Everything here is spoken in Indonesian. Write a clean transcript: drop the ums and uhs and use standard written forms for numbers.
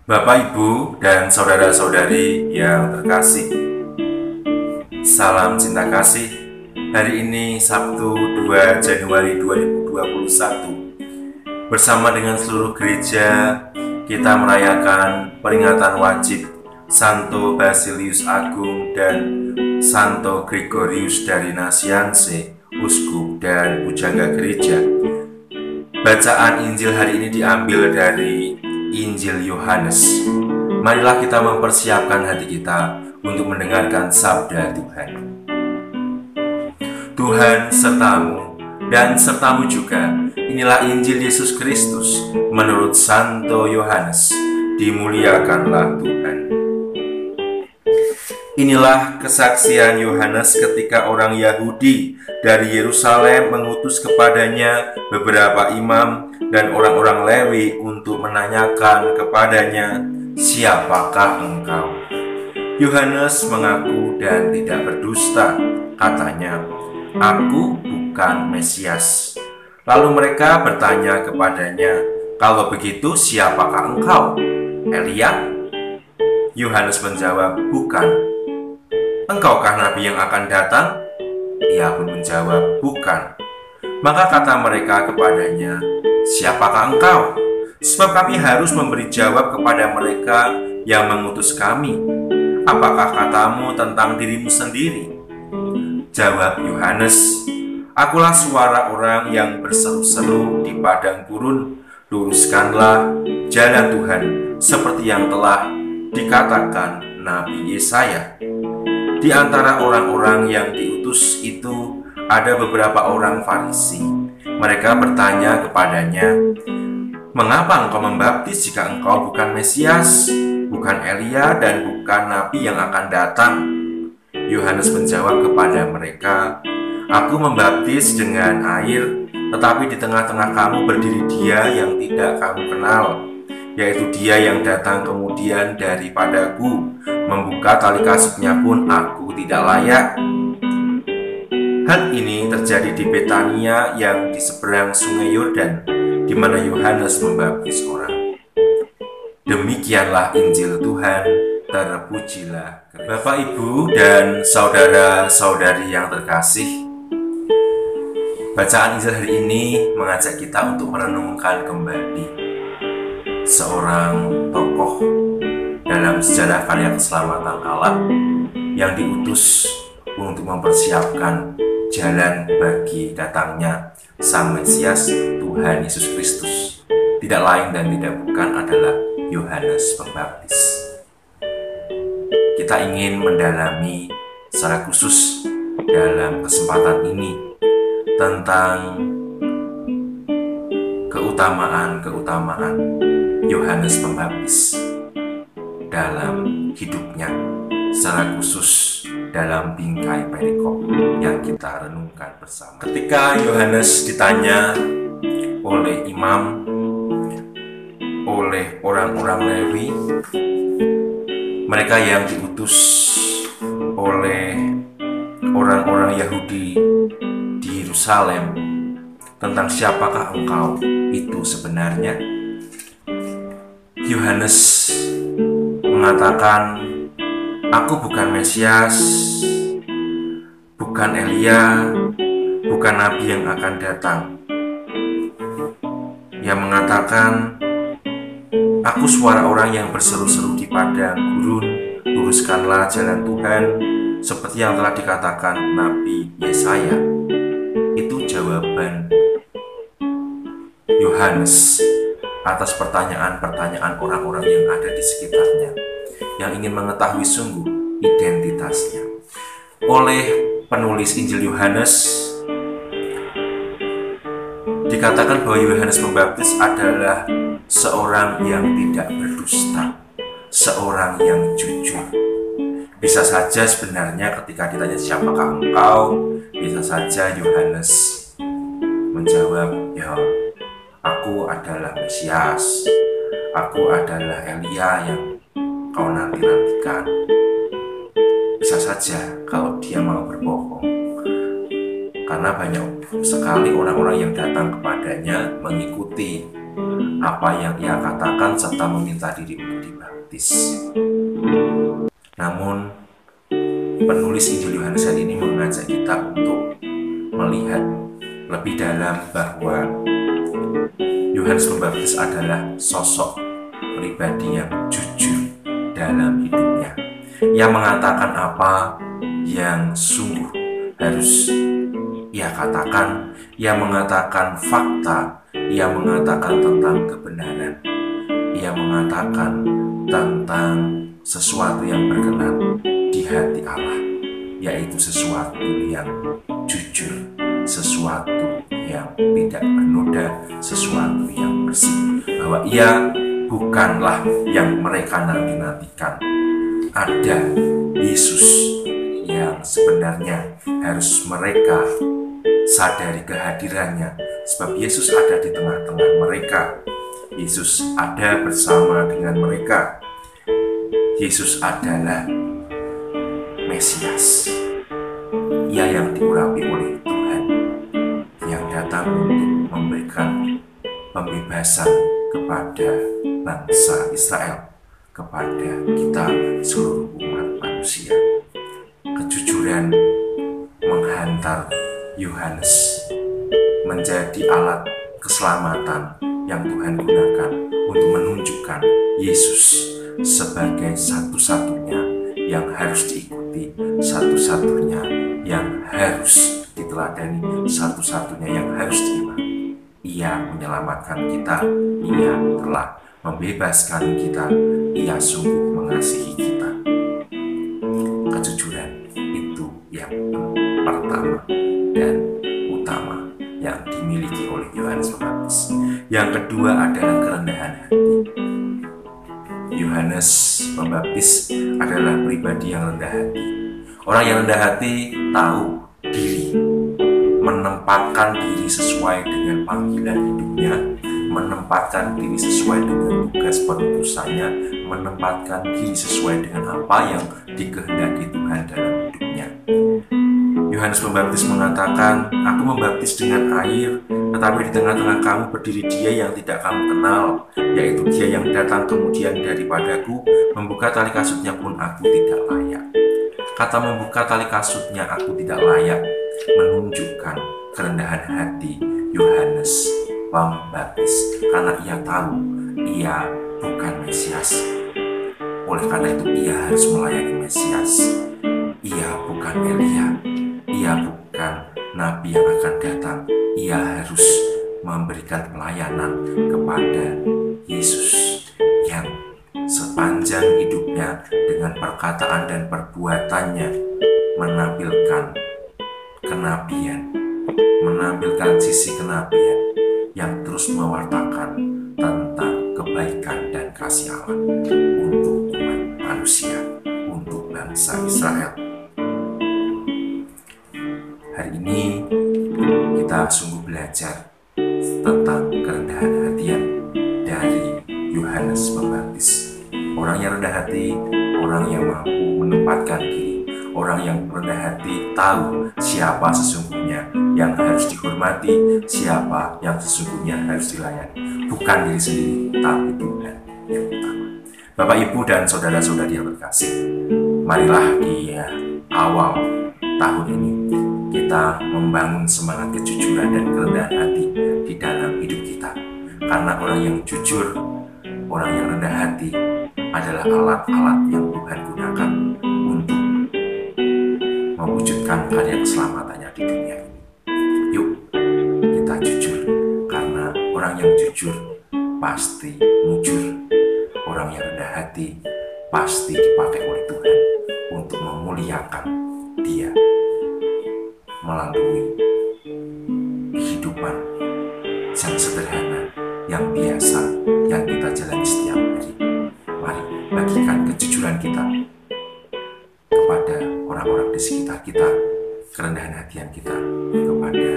Bapak, Ibu, dan saudara-saudari yang terkasih, salam cinta kasih. Hari ini Sabtu 2 Januari 2021, bersama dengan seluruh gereja, kita merayakan peringatan wajib Santo Basilius Agung dan Santo Gregorius dari Nazianze, Uskup dan Pujangga Gereja. Bacaan Injil hari ini diambil dari Injil Yohanes. Marilah kita mempersiapkan hati kita untuk mendengarkan sabda Tuhan. Tuhan sertamu dan sertamu juga. Inilah Injil Yesus Kristus menurut Santo Yohanes. Dimuliakanlah Tuhan. Inilah kesaksian Yohanes ketika orang Yahudi dari Yerusalem mengutus kepadanya beberapa imam dan orang-orang Lewi untuk menanyakan kepadanya, "Siapakah engkau?" Yohanes mengaku dan tidak berdusta. Katanya, "Aku bukan Mesias." Lalu mereka bertanya kepadanya, "Kalau begitu, siapakah engkau? Elia?" Yohanes menjawab, "Bukan." "Engkaukah nabi yang akan datang?" Ia pun menjawab, "Bukan." Maka kata mereka kepadanya, "Siapakah engkau? Sebab kami harus memberi jawab kepada mereka yang mengutus kami. Apakah katamu tentang dirimu sendiri?" Jawab Yohanes, "Akulah suara orang yang berseru-seru di padang gurun, luruskanlah jalan Tuhan, seperti yang telah dikatakan Nabi Yesaya." Di antara orang-orang yang diutus itu ada beberapa orang Farisi. Mereka bertanya kepadanya, "Mengapa engkau membaptis jika engkau bukan Mesias, bukan Elia, dan bukan Nabi yang akan datang?" Yohanes menjawab kepada mereka, "Aku membaptis dengan air, tetapi di tengah-tengah kamu berdiri Dia yang tidak kamu kenal, yaitu Dia yang datang kemudian daripadaku. Membuka tali kasutnya pun aku tidak layak." Hal ini terjadi di Betania yang di seberang sungai Yordan, di mana Yohanes membaptis orang. Demikianlah Injil Tuhan, terpujilah Kristus. Bapak, Ibu, dan saudara-saudari yang terkasih, bacaan Injil hari ini mengajak kita untuk merenungkan kembali seorang tokoh dalam sejarah karya keselamatan Allah yang diutus untuk mempersiapkan jalan bagi datangnya Sang Mesias, Tuhan Yesus Kristus. Tidak lain dan tidak bukan adalah Yohanes Pembaptis. Kita ingin mendalami secara khusus dalam kesempatan ini tentang keutamaan Yohanes Pembaptis dalam hidupnya, secara khusus dalam bingkai perikop yang kita renungkan bersama. Ketika Yohanes ditanya oleh imam, oleh orang-orang Lewi, mereka yang diutus oleh orang-orang Yahudi di Yerusalem, tentang siapakah engkau itu sebenarnya, Yohanes mengatakan, "Aku bukan Mesias, bukan Elia, bukan Nabi yang akan datang." Ia mengatakan, "Aku suara orang yang berseru-seru di padang gurun, luruskanlah jalan Tuhan, seperti yang telah dikatakan Nabi Yesaya." Itu jawaban Yohanes atas pertanyaan-pertanyaan orang-orang yang ada di sekitarnya, yang ingin mengetahui sungguh identitasnya. Oleh penulis Injil Yohanes, dikatakan bahwa Yohanes Pembaptis adalah seorang yang tidak berdusta, seorang yang jujur. Bisa saja sebenarnya ketika ditanya siapakah engkau, bisa saja Yohanes menjawab, "Ya, aku adalah Mesias, aku adalah Elia yang kau nanti-nantikan." Bisa saja kalau dia mau berbohong, karena banyak sekali orang-orang yang datang kepadanya mengikuti apa yang ia katakan serta meminta diri untuk dibaptis. Namun, penulis Injil Yohanes hari ini mengajak kita untuk melihat lebih dalam bahwa Yohanes Pembaptis adalah sosok pribadi yang jujur dalam hidupnya. Ia mengatakan apa yang sungguh harus ia katakan, ia mengatakan fakta, ia mengatakan tentang kebenaran, ia mengatakan tentang sesuatu yang berkenan di hati Allah, yaitu sesuatu yang jujur, sesuatu yang tidak bernoda, sesuatu yang bersih, bahwa ia bukanlah yang mereka nanti-nantikan. Ada Yesus yang sebenarnya harus mereka sadari kehadirannya, sebab Yesus ada di tengah-tengah mereka. Yesus ada bersama dengan mereka. Yesus adalah Mesias. Ia yang diurapi oleh Tuhan, yang datang untuk memberikan pembebasan kepada bangsa Israel, kepada kita seluruh umat manusia. Kejujuran menghantar Yohanes menjadi alat keselamatan yang Tuhan gunakan untuk menunjukkan Yesus sebagai satu-satunya yang harus diikuti, satu-satunya yang harus diteladani, satu-satunya yang harus diimani. Ia menyelamatkan kita, ia telah membebaskan kita, ia sungguh mengasihi kita. Kejujuran itu yang pertama dan utama yang dimiliki oleh Yohanes Pembaptis. Yang kedua adalah kerendahan hati. Yohanes Pembaptis adalah pribadi yang rendah hati. Orang yang rendah hati tahu diri, menempatkan diri sesuai dengan panggilan hidupnya, menempatkan diri sesuai dengan tugas perutusannya, menempatkan diri sesuai dengan apa yang dikehendaki Tuhan dalam hidupnya. Yohanes Pembaptis mengatakan, "Aku membaptis dengan air, tetapi di tengah-tengah kamu berdiri Dia yang tidak kamu kenal, yaitu Dia yang datang kemudian daripadaku, membuka tali kasutnya pun aku tidak layak." Kata membuka tali kasutnya aku tidak layak menunjukkan kerendahan hati Yohanes Pembaptis, karena ia tahu ia bukan Mesias. Oleh karena itu ia harus melayani Mesias. Ia bukan Elia, ia bukan nabi yang akan datang. Ia harus memberikan pelayanan kepada Yesus yang sepanjang hidupnya dengan perkataan dan perbuatannya menampilkan kenabian, menampilkan sisi kenabian yang terus mewartakan tentang kebaikan dan kasih Allah untuk umat manusia, untuk bangsa Israel. Hari ini kita sungguh belajar tentang kerendahan hatian dari Yohanes Pembaptis. Orang yang rendah hati, orang yang mampu menempatkan diri, orang yang rendah hati tahu siapa sesungguhnya yang harus dihormati, siapa yang sesungguhnya harus dilayani. Bukan diri sendiri, tapi Tuhan yang utama. Bapak, Ibu, dan saudara-saudari yang terkasih, marilah di awal tahun ini kita membangun semangat kejujuran dan kerendahan hati di dalam hidup kita. Karena orang yang jujur, orang yang rendah hati adalah alat-alat yang Tuhan gunakan untuk mewujudkan karya keselamatannya di dunia ini. Yuk, kita jujur, karena orang yang jujur pasti mujur. Orang yang rendah hati pasti dipakai oleh Tuhan untuk memuliakan Dia melalui kehidupan yang sederhana, yang biasa, yang kita jalani setiap hari. Mari bagikan kejujuran kita kepada orang-orang di sekitar kita, kerendahan hatian kita kepada